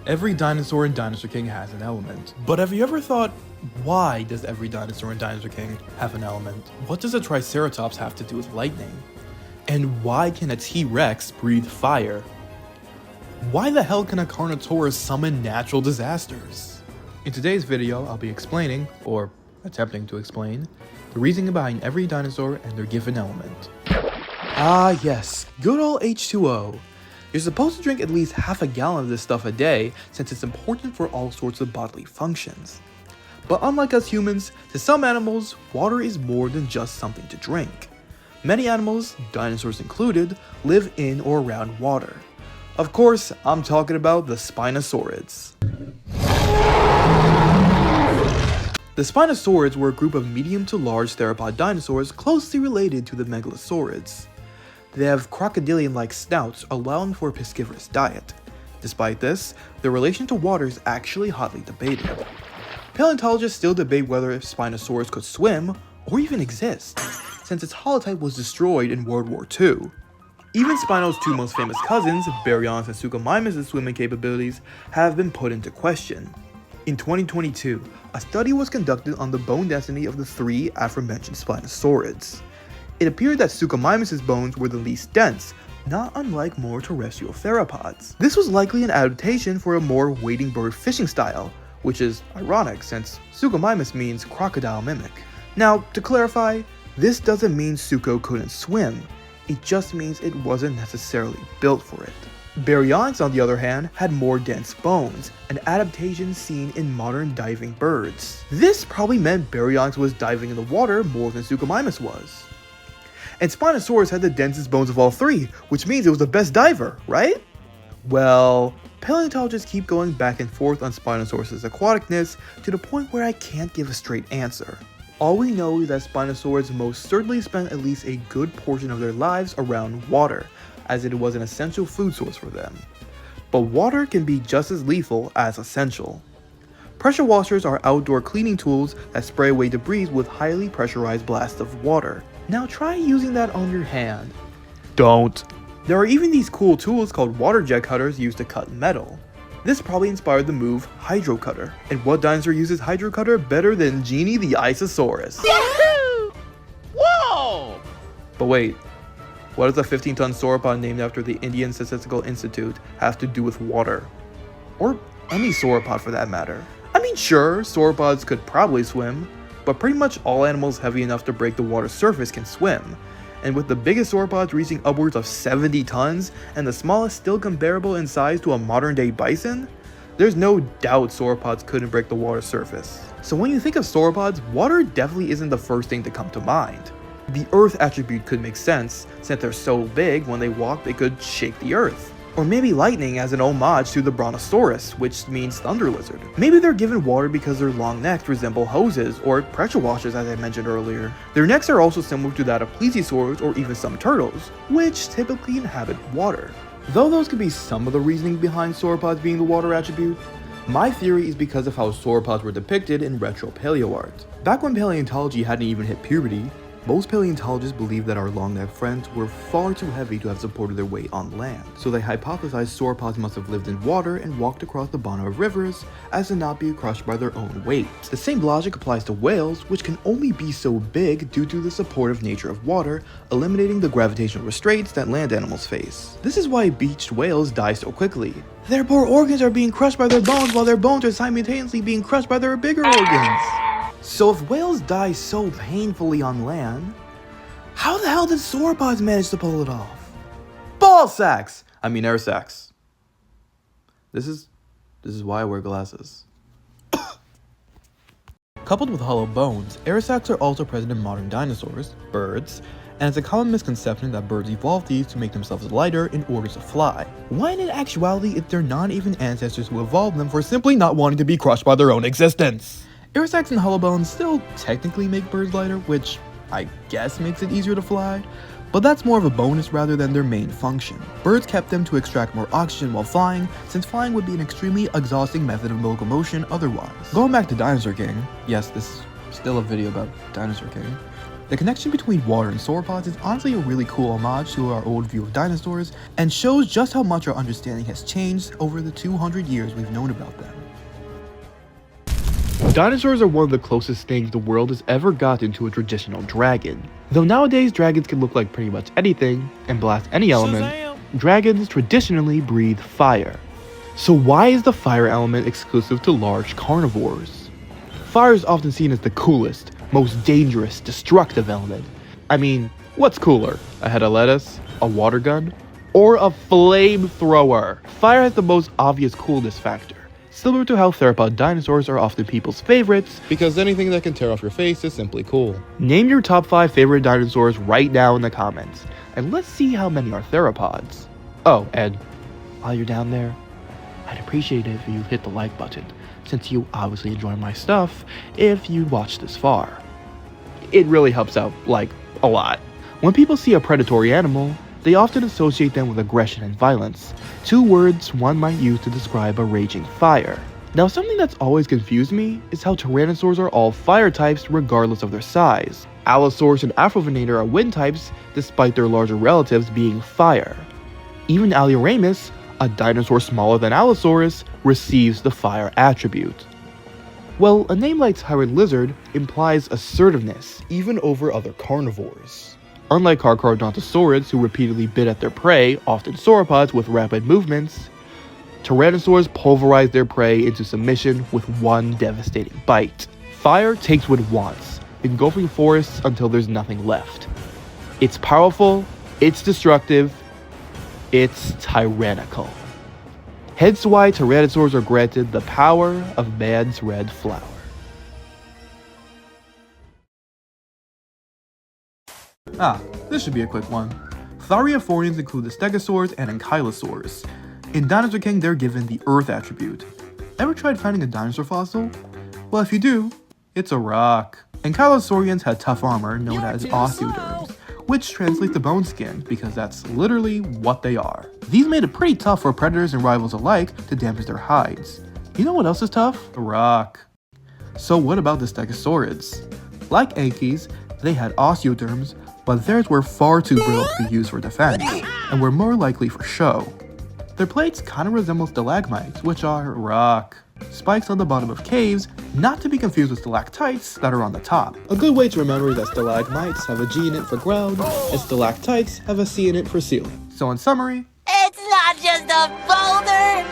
Every dinosaur in Dinosaur King has an element. But have you ever thought, why does every dinosaur in Dinosaur King have an element? What does a Triceratops have to do with lightning? And why can a T-Rex breathe fire? Why the hell can a Carnotaurus summon natural disasters? In today's video, I'll be explaining, or attempting to explain, the reasoning behind every dinosaur and their given element. Ah yes, good old H2O. You're supposed to drink at least half a gallon of this stuff a day since it's important for all sorts of bodily functions. But unlike us humans, to some animals, water is more than just something to drink. Many animals, dinosaurs included, live in or around water. Of course, I'm talking about the Spinosaurids. The Spinosaurids were a group of medium to large theropod dinosaurs closely related to the Megalosaurids. They have crocodilian-like snouts, allowing for a piscivorous diet. Despite this, their relation to water is actually hotly debated. Paleontologists still debate whether Spinosaurus could swim, or even exist, since its holotype was destroyed in World War II. Even Spino's two most famous cousins, Baryonyx and Suchomimus' swimming capabilities, have been put into question. In 2022, a study was conducted on the bone density of the three aforementioned Spinosaurids. It appeared that Suchomimus' bones were the least dense, not unlike more terrestrial theropods. This was likely an adaptation for a more wading bird fishing style, which is ironic since Suchomimus means crocodile mimic. Now, to clarify, this doesn't mean Sucho couldn't swim, it just means it wasn't necessarily built for it. Baryonyx, on the other hand, had more dense bones, an adaptation seen in modern diving birds. This probably meant Baryonyx was diving in the water more than Suchomimus was. And Spinosaurus had the densest bones of all three, which means it was the best diver, right? Well, paleontologists keep going back and forth on Spinosaurus' aquaticness to the point where I can't give a straight answer. All we know is that Spinosaurus most certainly spent at least a good portion of their lives around water, as it was an essential food source for them. But water can be just as lethal as essential. Pressure washers are outdoor cleaning tools that spray away debris with highly pressurized blasts of water. Now try using that on your hand. Don't. There are even these cool tools called water jet cutters used to cut metal. This probably inspired the move Hydro Cutter. And what dinosaur uses Hydro Cutter better than Genie the Isosaurus? Yahoo! Whoa! But wait, what does a 15-ton sauropod named after the Indian Statistical Institute have to do with water? Or any sauropod for that matter. I mean, sure, sauropods could probably swim, but pretty much all animals heavy enough to break the water's surface can swim. And with the biggest sauropods reaching upwards of 70 tons, and the smallest still comparable in size to a modern-day bison, there's no doubt sauropods couldn't break the water's surface. So when you think of sauropods, water definitely isn't the first thing to come to mind. The earth attribute could make sense, since they're so big when they walk they could shake the earth. Or maybe lightning as an homage to the Brontosaurus, which means thunder lizard. Maybe they're given water because their long necks resemble hoses or pressure washers as I mentioned earlier. Their necks are also similar to that of plesiosaurs or even some turtles, which typically inhabit water. Though those could be some of the reasoning behind sauropods being the water attribute, my theory is because of how sauropods were depicted in retro paleo art. Back when paleontology hadn't even hit puberty, most paleontologists believed that our long-necked friends were far too heavy to have supported their weight on land, so they hypothesized sauropods must have lived in water and walked across the bottom of rivers as to not be crushed by their own weight. The same logic applies to whales, which can only be so big due to the supportive nature of water, eliminating the gravitational restraints that land animals face. This is why beached whales die so quickly. Their poor organs are being crushed by their bones while their bones are simultaneously being crushed by their bigger organs. So if whales die so painfully on land, how the hell did sauropods manage to pull it off? Ball sacks! I mean air sacs. This is why I wear glasses. Coupled with hollow bones, air sacs are also present in modern dinosaurs, birds, and it's a common misconception that birds evolved these to make themselves lighter in order to fly, when in actuality it's their non-even ancestors who evolved them for simply not wanting to be crushed by their own existence. Air sacs and hollow bones still technically make birds lighter, which I guess makes it easier to fly, but that's more of a bonus rather than their main function. Birds kept them to extract more oxygen while flying, since flying would be an extremely exhausting method of locomotion otherwise. Going back to Dinosaur King, yes, this is still a video about Dinosaur King, The connection between water and sauropods is honestly a really cool homage to our old view of dinosaurs, and shows just how much our understanding has changed over the 200 years we've known about them. Dinosaurs are one of the closest things the world has ever gotten to a traditional dragon. Though nowadays dragons can look like pretty much anything and blast any element, dragons traditionally breathe fire. So why is the fire element exclusive to large carnivores? Fire is often seen as the coolest, most dangerous, destructive element. I mean, what's cooler? A head of lettuce? A water gun? Or a flamethrower? Fire has the most obvious coolness factor. Similar to how theropod dinosaurs are often people's favorites, because anything that can tear off your face is simply cool. Name your top 5 favorite dinosaurs right now in the comments, and let's see how many are theropods. Oh, and while you're down there, I'd appreciate it if you hit the like button, since you obviously enjoy my stuff if you watched this far. It really helps out, like, a lot. When people see a predatory animal, they often associate them with aggression and violence, 2 words one might use to describe a raging fire. Now, something that's always confused me is how tyrannosaurs are all fire types regardless of their size. Allosaurus and Afrovenator are wind types despite their larger relatives being fire. Even Alioramus, a dinosaur smaller than Allosaurus, receives the fire attribute. Well, a name like Tyrant Lizard implies assertiveness, even over other carnivores. Unlike Carcharodontosaurids, who repeatedly bit at their prey, often sauropods with rapid movements, tyrannosaurs pulverize their prey into submission with one devastating bite. Fire takes what it wants, engulfing forests until there's nothing left. It's powerful, it's destructive, it's tyrannical. Hence why tyrannosaurs are granted the power of man's red flower. This should be a quick one. Thyreophorians include the stegosaurs and ankylosaurs. In Dinosaur King, they're given the Earth attribute. Ever tried finding a dinosaur fossil? Well, if you do, it's a rock. Ankylosaurians had tough armor known as osteoderms, which translates to bone skin because that's literally what they are. These made it pretty tough for predators and rivals alike to damage their hides. You know what else is tough? A rock. So what about the stegosaurids? Like Ankies, they had osteoderms, but theirs were far too brittle to be used for defense, and were more likely for show. Their plates kind of resemble stalagmites, which are rock. Spikes on the bottom of caves, not to be confused with stalactites that are on the top. A good way to remember is that stalagmites have a G in it for ground, and stalactites have a C in it for ceiling. So in summary, it's not just a boulder!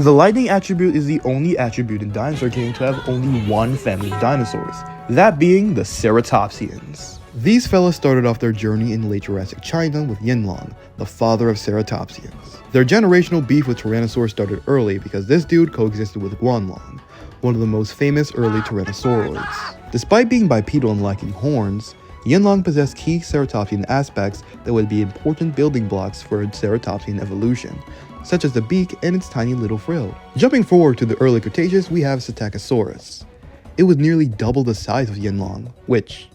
the lightning attribute is the only attribute in Dinosaur King to have only one family of dinosaurs, that being the Ceratopsians. These fellas started off their journey in late Jurassic China with Yinlong, the father of Ceratopsians. Their generational beef with Tyrannosaurs started early because this dude coexisted with Guanlong, one of the most famous early Tyrannosauroids. Despite being bipedal and lacking horns, Yinlong possessed key Ceratopsian aspects that would be important building blocks for Ceratopsian evolution, such as the beak and its tiny little frill. Jumping forward to the early Cretaceous, we have Psittacosaurus. It was nearly double the size of Yinlong, which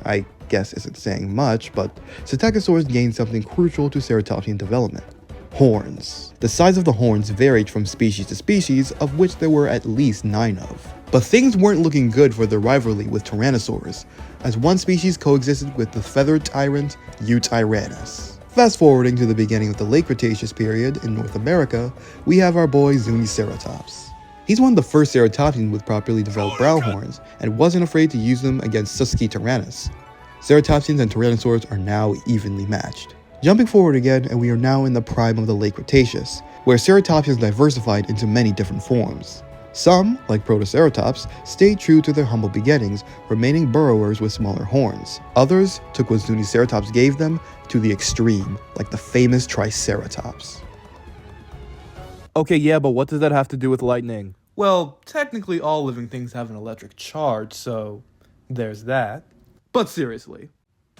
I guess isn't saying much, but Psittacosaurus gained something crucial to Ceratopsian development: horns. The size of the horns varied from species to species, of which there were at least 9 of. But things weren't looking good for their rivalry with Tyrannosaurus, as one species coexisted with the feathered tyrant Eutyrannus. Fast forwarding to the beginning of the late Cretaceous period in North America, we have our boy Zuniceratops. He's one of the first Ceratopsians with properly developed brow horns, and wasn't afraid to use them against Susquityrannus. Ceratopsians and Tyrannosaurs are now evenly matched. Jumping forward again, and we are now in the prime of the late Cretaceous, where Ceratopsians diversified into many different forms. Some, like Protoceratops, stayed true to their humble beginnings, remaining burrowers with smaller horns. Others took what Zuniceratops gave them to the extreme, like the famous Triceratops. Okay, yeah, but what does that have to do with lightning? Well, technically all living things have an electric charge, so there's that. But seriously,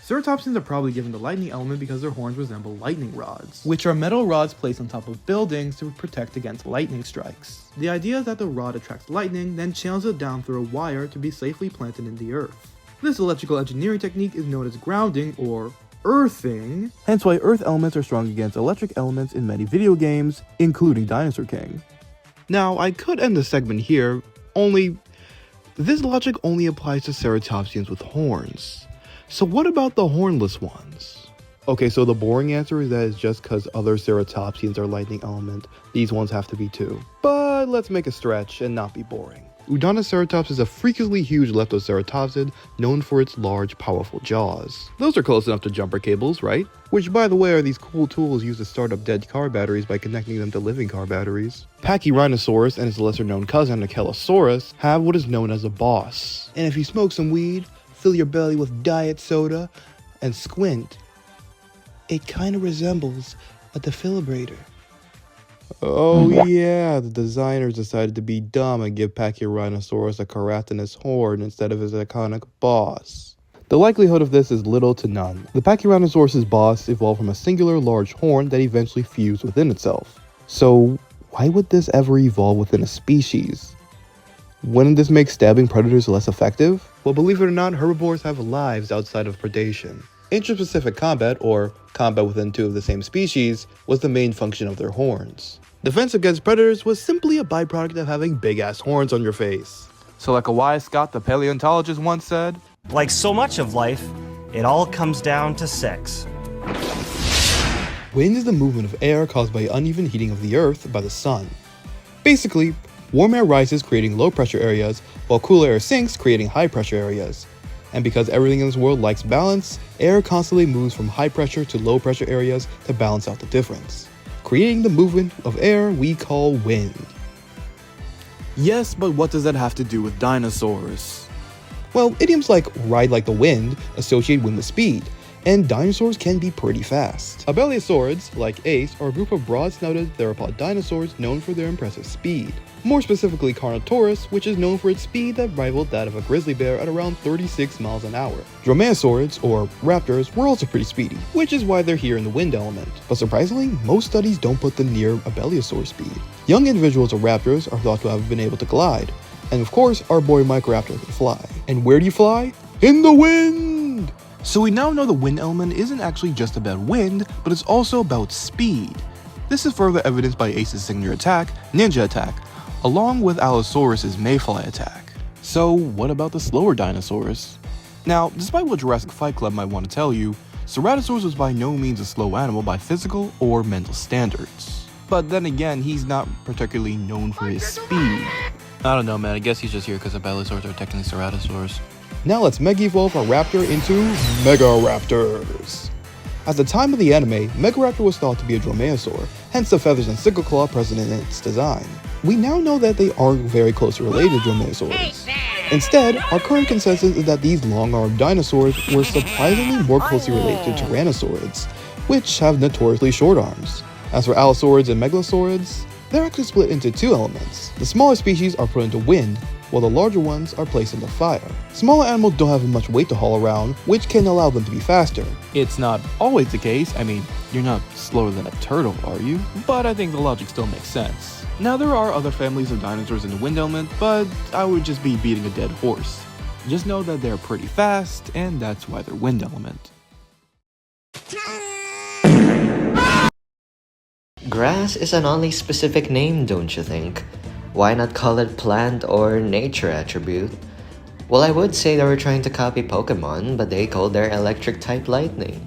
Ceratopsians are probably given the lightning element because their horns resemble lightning rods, which are metal rods placed on top of buildings to protect against lightning strikes. The idea is that the rod attracts lightning, then channels it down through a wire to be safely planted in the earth. This electrical engineering technique is known as grounding, or earthing, hence why earth elements are strong against electric elements in many video games, including Dinosaur King. Now, I could end the segment here, Only, this logic only applies to ceratopsians with horns. So what about the hornless ones? Okay, so the boring answer is that it's just because other ceratopsians are lightning element, these ones have to be too. But let's make a stretch and not be boring. Udanoceratops is a freakishly huge leptoceratopsid known for its large, powerful jaws. Those are close enough to jumper cables, right? Which, by the way, are these cool tools used to start up dead car batteries by connecting them to living car batteries. Pachyrhinosaurus and its lesser-known cousin, Ankylosaurus, have what is known as a boss. And if you smoke some weed, fill your belly with diet soda, and squint, it kinda resembles a defibrillator. Oh yeah, the designers decided to be dumb and give Pachyrhinosaurus a keratinous horn instead of his iconic boss. The likelihood of this is little to none. The Pachyrhinosaurus' boss evolved from a singular large horn that eventually fused within itself. So why would this ever evolve within a species? Wouldn't this make stabbing predators less effective? Well, believe it or not, herbivores have lives outside of predation. Intraspecific combat, or combat within two of the same species, was the main function of their horns. Defense against predators was simply a byproduct of having big-ass horns on your face. So like a wise Scott the paleontologist once said, Like so much of life, it all comes down to sex. wind is the movement of air caused by uneven heating of the earth by the sun. Basically, warm air rises creating low pressure areas, while cool air sinks creating high pressure areas. And because everything in this world likes balance, air constantly moves from high pressure to low pressure areas to balance out the difference, creating the movement of air we call wind. Yes, but what does that have to do with dinosaurs? Well, idioms like ride like the wind associate wind with speed, and dinosaurs can be pretty fast. Abelisaurids, like Ace, are a group of broad-snouted theropod dinosaurs known for their impressive speed. More specifically Carnotaurus, which is known for its speed that rivaled that of a grizzly bear at around 36 miles an hour. Dromaeosaurids, or raptors, were also pretty speedy, which is why they're here in the wind element. But surprisingly, most studies don't put them near Abelisaur speed. Young individuals of raptors are thought to have been able to glide. And of course, our boy Microraptor can fly. And where do you fly? In the wind! So we now know the wind element isn't actually just about wind, but it's also about speed. This is further evidenced by Ace's signature attack, Ninja Attack, along with Allosaurus' Mayfly attack. So what about the slower dinosaurs? Now, despite what Jurassic Fight Club might want to tell you, Ceratosaurus was by no means a slow animal by physical or mental standards. But then again, he's not particularly known for his speed. I don't know, man. I guess he's just here because Abelisaurs are technically ceratosaurs. Now let's Mega-evolve our raptor into Megaraptors. At the time of the anime, Megaraptor was thought to be a dromaeosaur, hence the feathers and sickle claw present in its design. We now know that they aren't very closely related to dromaeosaurs. Instead, our current consensus is that these long-armed dinosaurs were surprisingly more closely related to tyrannosaurids, which have notoriously short arms. As for allosaurids and megalosaurids, they're actually split into two elements. The smaller species are put into wind, while the larger ones are placed into fire. Smaller animals don't have much weight to haul around, which can allow them to be faster. It's not always the case. I mean, you're not slower than a turtle, are you? But I think the logic still makes sense. Now, there are other families of dinosaurs in the wind element, but I would just be beating a dead horse. Just know that they're pretty fast, and that's why they're wind element. Grass is an oddly specific name, don't you think? Why not call it plant or nature attribute? Well, I would say they were trying to copy Pokemon, but they called their electric type lightning.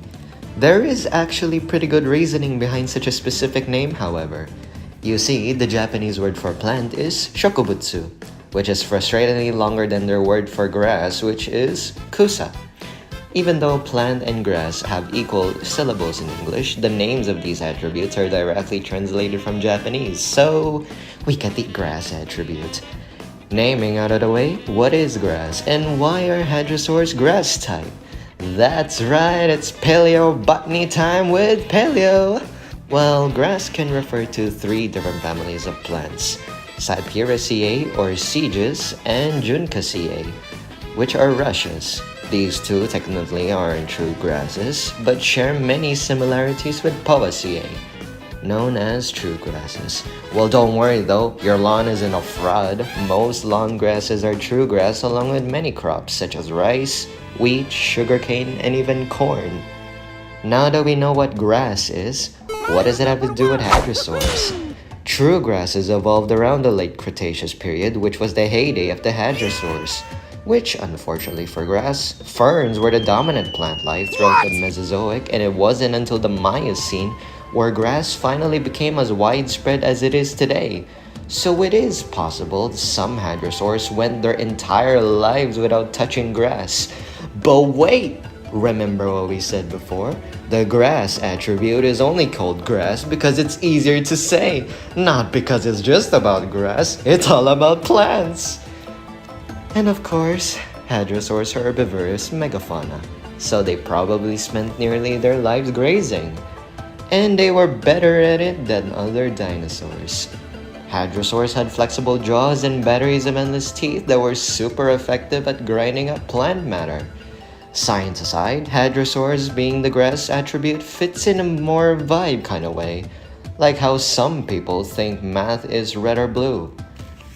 There is actually pretty good reasoning behind such a specific name, however. You see, the Japanese word for plant is shokubutsu, which is frustratingly longer than their word for grass, which is kusa. Even though plant and grass have equal syllables in English, the names of these attributes are directly translated from Japanese, so we get the grass attribute. Naming out of the way, what is grass, and why are hadrosaurs grass type? That's right, it's paleobotany time with Paleo! Well, grass can refer to three different families of plants, Cyperaceae or Siges and Juncaceae, which are rushes. These two technically aren't true grasses, but share many similarities with Poaceae, known as true grasses. Well, don't worry though, your lawn isn't a fraud. Most lawn grasses are true grass along with many crops such as rice, wheat, sugarcane, and even corn. Now that we know what grass is, what does it have to do with hadrosaurs? True grasses evolved around the late Cretaceous period, which was the heyday of the hadrosaurs. Which, unfortunately for grass, ferns were the dominant plant life throughout the Mesozoic, and it wasn't until the Miocene where grass finally became as widespread as it is today. So it is possible some hadrosaurs went their entire lives without touching grass. But wait! Remember what we said before? The grass attribute is only called grass because it's easier to say, not because it's just about grass, it's all about plants. And of course, hadrosaurs are herbivorous megafauna, so they probably spent nearly their lives grazing. And they were better at it than other dinosaurs. Hadrosaurs had flexible jaws and batteries of endless teeth that were super effective at grinding up plant matter. Science aside, hadrosaurs being the grass attribute fits in a more vibe kind of way, like how some people think math is red or blue.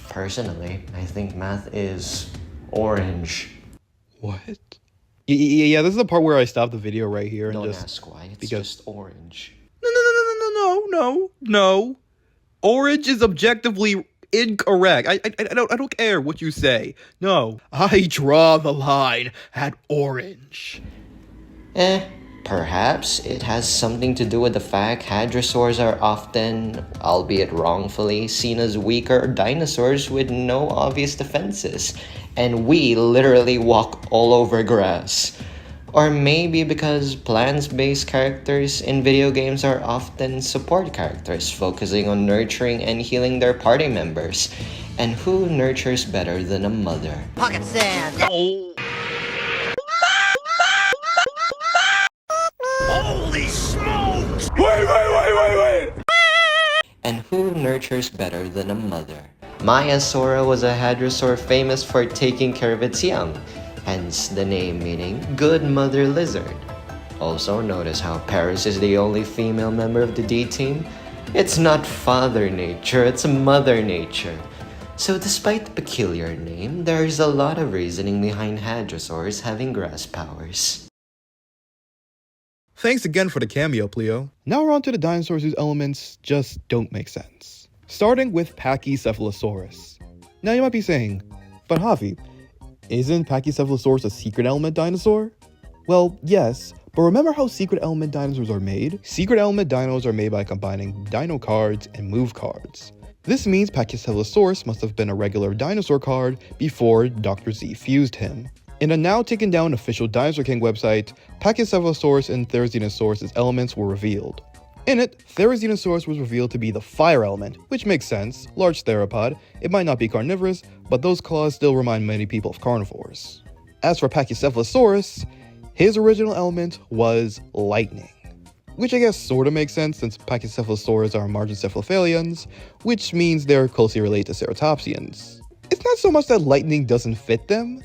Personally, I think math is orange. What? Yeah, this is the part where I stop the video right here and Don't just ask why, it's because just orange. No. Orange is objectively incorrect. I don't care what you say. No, I draw the line at orange. Perhaps it has something to do with the fact hadrosaurs are often, albeit wrongfully, seen as weaker dinosaurs with no obvious defenses, and we literally walk all over grass. Or maybe because plants-based characters in video games are often support characters, focusing on nurturing and healing their party members. And who nurtures better than a mother? Pocket sand. And who nurtures better than a mother? Maiasaura was a hadrosaur famous for taking care of its young, hence the name meaning good mother lizard. Also, notice how Paris is the only female member of the D team? It's not Father Nature, it's Mother Nature. So despite the peculiar name, there is a lot of reasoning behind hadrosaurs having grass powers. Thanks again for the cameo, Pleo. Now we're on to the dinosaurs whose elements just don't make sense. Starting with Pachycephalosaurus. Now you might be saying, but Javi, isn't Pachycephalosaurus a secret element dinosaur? Well, yes, but remember how secret element dinosaurs are made? Secret element dinos are made by combining dino cards and move cards. This means Pachycephalosaurus must have been a regular dinosaur card before Dr. Z fused him. In a now taken down official Dinosaur King website, Pachycephalosaurus and Therizinosaurus' elements were revealed. In it, Therizinosaurus was revealed to be the fire element, which makes sense. Large theropod, it might not be carnivorous, but those claws still remind many people of carnivores. As for Pachycephalosaurus, his original element was lightning, which I guess sorta makes sense since Pachycephalosaurs are margincephalophalians, which means they're closely related to ceratopsians. It's not so much that lightning doesn't fit them,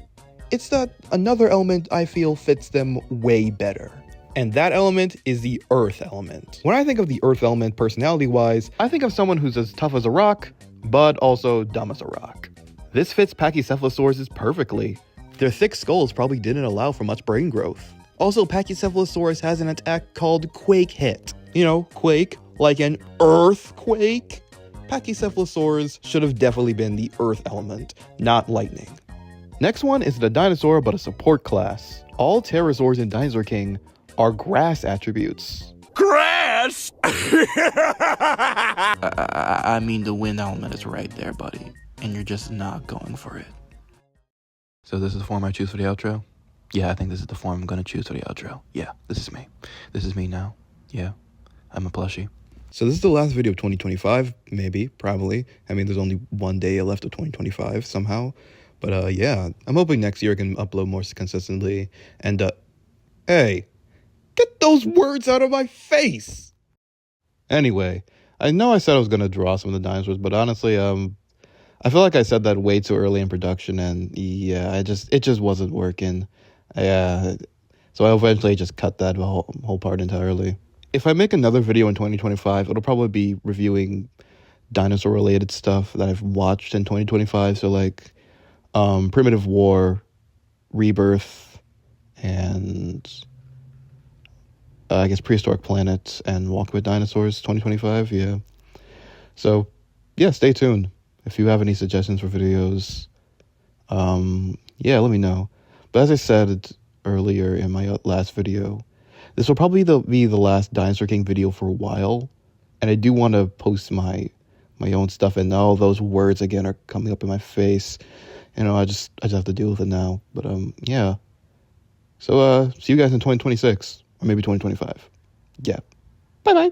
it's that another element I feel fits them way better. And that element is the earth element. When I think of the earth element personality-wise, I think of someone who's as tough as a rock, but also dumb as a rock. This fits Pachycephalosaurus perfectly. Their thick skulls probably didn't allow for much brain growth. Also, Pachycephalosaurus has an attack called Quake Hit. You know, quake, like an earthquake. Pachycephalosaurus should have definitely been the earth element, not lightning. Next one is the dinosaur but a support class. All pterosaurs in Dinosaur King are grass attributes. Grass? I mean, the wind element is right there, buddy. And you're just not going for it. So this is the form I choose for the outro? Yeah, I think this is the form I'm gonna choose for the outro. Yeah, this is me. This is me now. Yeah, I'm a plushie. So this is the last video of 2025, maybe, probably. I mean, there's only one day left of 2025 somehow. But yeah, I'm hoping next year I can upload more consistently. And hey, get those words out of my face! Anyway, I know I said I was gonna draw some of the dinosaurs, but honestly, I feel like I said that way too early in production, and yeah, it just wasn't working. So I eventually just cut that whole part entirely. If I make another video in 2025, it'll probably be reviewing dinosaur-related stuff that I've watched in 2025. So like, Primitive War, Rebirth, and I guess Prehistoric Planet and Walking with Dinosaurs 2025. Yeah. So yeah, stay tuned. If you have any suggestions for videos, yeah, let me know. But as I said earlier in my last video, this will probably be the last Dinosaur King video for a while. And I do want to post my own stuff, and all those words again are coming up in my face. You know, I just have to deal with it now. But yeah. So see you guys in 2026 or maybe 2025. Yeah. Bye bye.